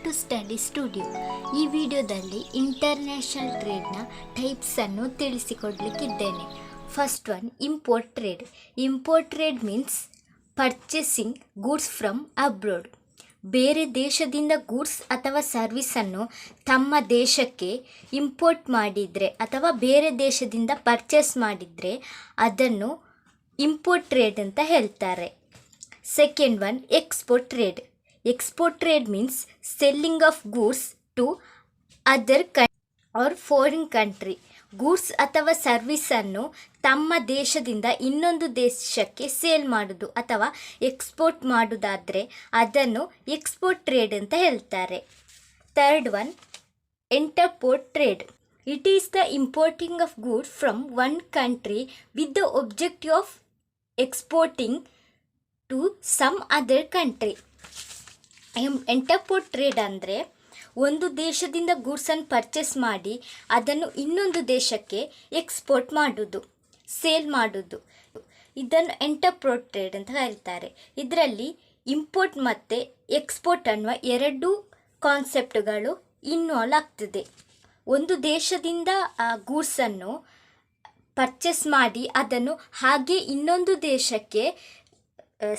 To study studio. ಈ ವಿಡಿಯೋದಲ್ಲಿ international ಟ್ರೇಡ್ನ ಟೈಪ್ಸನ್ನು ತಿಳಿಸಿಕೊಡಲಿಕ್ಕಿದ್ದೇನೆ. First one, import trade. Import trade means purchasing goods from abroad. ಬೇರೆ ದೇಶದಿಂದ ಗೂಡ್ಸ್ ಅಥವಾ ಸರ್ವಿಸನ್ನು ತಮ್ಮ ದೇಶಕ್ಕೆ ಇಂಪೋರ್ಟ್ ಮಾಡಿದರೆ ಅಥವಾ ಬೇರೆ ದೇಶದಿಂದ ಪರ್ಚೇಸ್ ಮಾಡಿದರೆ ಅದನ್ನು ಇಂಪೋರ್ಟ್ ಟ್ರೇಡ್ ಅಂತ ಹೇಳ್ತಾರೆ. Second one, export trade. Export trade means selling of goods to other or foreign country. Goods ಅಥವಾ ಸರ್ವಿಸನ್ನು ತಮ್ಮ ದೇಶದಿಂದ ಇನ್ನೊಂದು ದೇಶಕ್ಕೆ ಸೇಲ್ ಮಾಡೋದು ಅಥವಾ ಎಕ್ಸ್ಪೋರ್ಟ್ ಮಾಡೋದಾದರೆ ಅದನ್ನು ಎಕ್ಸ್ಪೋರ್ಟ್ ಟ್ರೇಡ್ ಅಂತ ಹೇಳ್ತಾರೆ. Third one, entrepot trade. It is the importing of goods from one country with the objective of exporting to some other country. Entrepot trade ಅಂದರೆ ಒಂದು ದೇಶದಿಂದ ಗೂಡ್ಸನ್ನು ಪರ್ಚೇಸ್ ಮಾಡಿ ಅದನ್ನು ಇನ್ನೊಂದು ದೇಶಕ್ಕೆ ಎಕ್ಸ್ಪೋರ್ಟ್ ಮಾಡೋದು, ಸೇಲ್ ಮಾಡೋದು. ಇದನ್ನು ಇಂಟರ್ಪೋರ್ಟ್ ಟ್ರೇಡ್ ಅಂತ ಕರೀತಾರೆ. ಇದರಲ್ಲಿ ಇಂಪೋರ್ಟ್ ಮತ್ತು ಎಕ್ಸ್ಪೋರ್ಟ್ ಅನ್ನುವ ಎರಡು ಕಾನ್ಸೆಪ್ಟ್ಗಳು ಇನ್ವಾಲ್ವ್ ಆಗ್ತದೆ. ಒಂದು ದೇಶದಿಂದ ಆ ಗೂಡ್ಸನ್ನು ಪರ್ಚೇಸ್ ಮಾಡಿ ಅದನ್ನು ಹಾಗೆ ಇನ್ನೊಂದು ದೇಶಕ್ಕೆ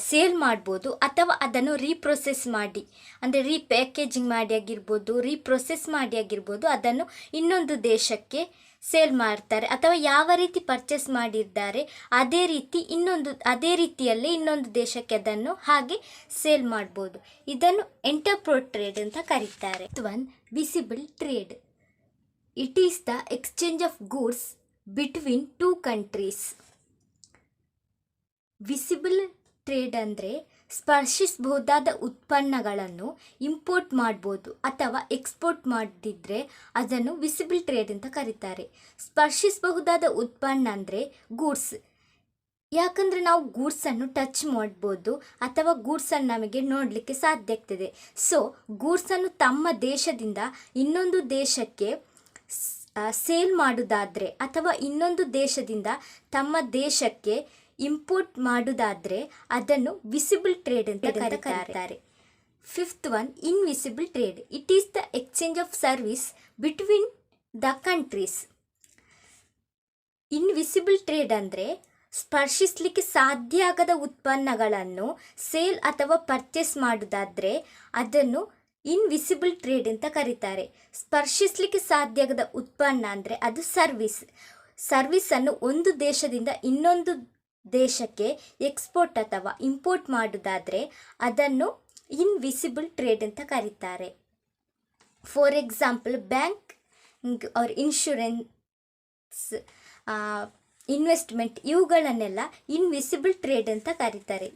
ಸೇಲ್ ಮಾಡ್ಬೋದು ಅಥವಾ ಅದನ್ನು ರೀಪ್ರೊಸೆಸ್ ಮಾಡಿ ಅಂದರೆ ರೀಪ್ಯಾಕೇಜಿಂಗ್ ಮಾಡಿ ಆಗಿರ್ಬೋದು, ರೀಪ್ರೊಸೆಸ್ ಮಾಡಿ ಆಗಿರ್ಬೋದು, ಅದನ್ನು ಇನ್ನೊಂದು ದೇಶಕ್ಕೆ ಸೇಲ್ ಮಾಡ್ತಾರೆ. ಅಥವಾ ಯಾವ ರೀತಿ ಪರ್ಚೇಸ್ ಮಾಡಿದ್ದಾರೆ ಅದೇ ರೀತಿಯಲ್ಲಿ ಇನ್ನೊಂದು ದೇಶಕ್ಕೆ ಅದನ್ನು ಹಾಗೆ ಸೇಲ್ ಮಾಡ್ಬೋದು. ಇದನ್ನು ಇಂಟರ್ಪೋರ್ಟ್ ಟ್ರೇಡ್ ಅಂತ ಕರೀತಾರೆ. One, visible trade. It is the exchange of goods between two countries. Visible trade ಅಂದರೆ ಸ್ಪರ್ಶಿಸಬಹುದಾದ ಉತ್ಪನ್ನಗಳನ್ನು ಇಂಪೋರ್ಟ್ ಮಾಡ್ಬೋದು ಅಥವಾ ಎಕ್ಸ್ಪೋರ್ಟ್ ಮಾಡಿದ್ರೆ ಅದನ್ನು ವಿಸಿಬಲ್ ಟ್ರೇಡ್ ಅಂತ ಕರೀತಾರೆ. ಸ್ಪರ್ಶಿಸಬಹುದಾದ ಉತ್ಪನ್ನ ಅಂದರೆ ಗೂಡ್ಸ್. ಯಾಕಂದರೆ ನಾವು ಗೂಡ್ಸನ್ನು ಟಚ್ ಮಾಡ್ಬೋದು ಅಥವಾ ಗೂಡ್ಸನ್ನು ನಮಗೆ ನೋಡಲಿಕ್ಕೆ ಸಾಧ್ಯ ಆಗ್ತದೆ. ಸೊ ಗೂಡ್ಸನ್ನು ತಮ್ಮ ದೇಶದಿಂದ ಇನ್ನೊಂದು ದೇಶಕ್ಕೆ ಸೇಲ್ ಮಾಡೋದಾದರೆ ಅಥವಾ ಇನ್ನೊಂದು ದೇಶದಿಂದ ತಮ್ಮ ದೇಶಕ್ಕೆ ಇಂಪೋರ್ಟ್ ಮಾಡೋದಾದರೆ ಅದನ್ನು ವಿಸಿಬಲ್ ಟ್ರೇಡ್ ಅಂತ ಕರೀತಾರೆ. Fifth one, invisible trade. It is the exchange of service between the countries. Invisible trade ಅಂದರೆ ಸ್ಪರ್ಶಿಸಲಿಕ್ಕೆ ಸಾಧ್ಯ ಆಗದ ಉತ್ಪನ್ನಗಳನ್ನು ಸೇಲ್ ಅಥವಾ ಪರ್ಚೇಸ್ ಮಾಡೋದಾದರೆ ಅದನ್ನು ಇನ್ವಿಸಿಬಲ್ ಟ್ರೇಡ್ ಅಂತ ಕರೀತಾರೆ. ಸ್ಪರ್ಶಿಸಲಿಕ್ಕೆ ಸಾಧ್ಯ ಆಗದ ಉತ್ಪನ್ನ ಅಂದರೆ ಅದು ಸರ್ವಿಸನ್ನು ಒಂದು ದೇಶದಿಂದ ಇನ್ನೊಂದು ದೇಶಕ್ಕೆ ಎಕ್ಸ್ಪೋರ್ಟ್ ಅಥವಾ ಇಂಪೋರ್ಟ್ ಮಾಡೋದಾದರೆ ಅದನ್ನು ಇನ್ವಿಸಿಬಲ್ ಟ್ರೇಡ್ ಅಂತ ಕರೀತಾರೆ. For example, bank or insurance, investment, ಇವುಗಳನ್ನೆಲ್ಲ ಇನ್ವಿಸಿಬಲ್ ಟ್ರೇಡ್ ಅಂತ ಕರೀತಾರೆ.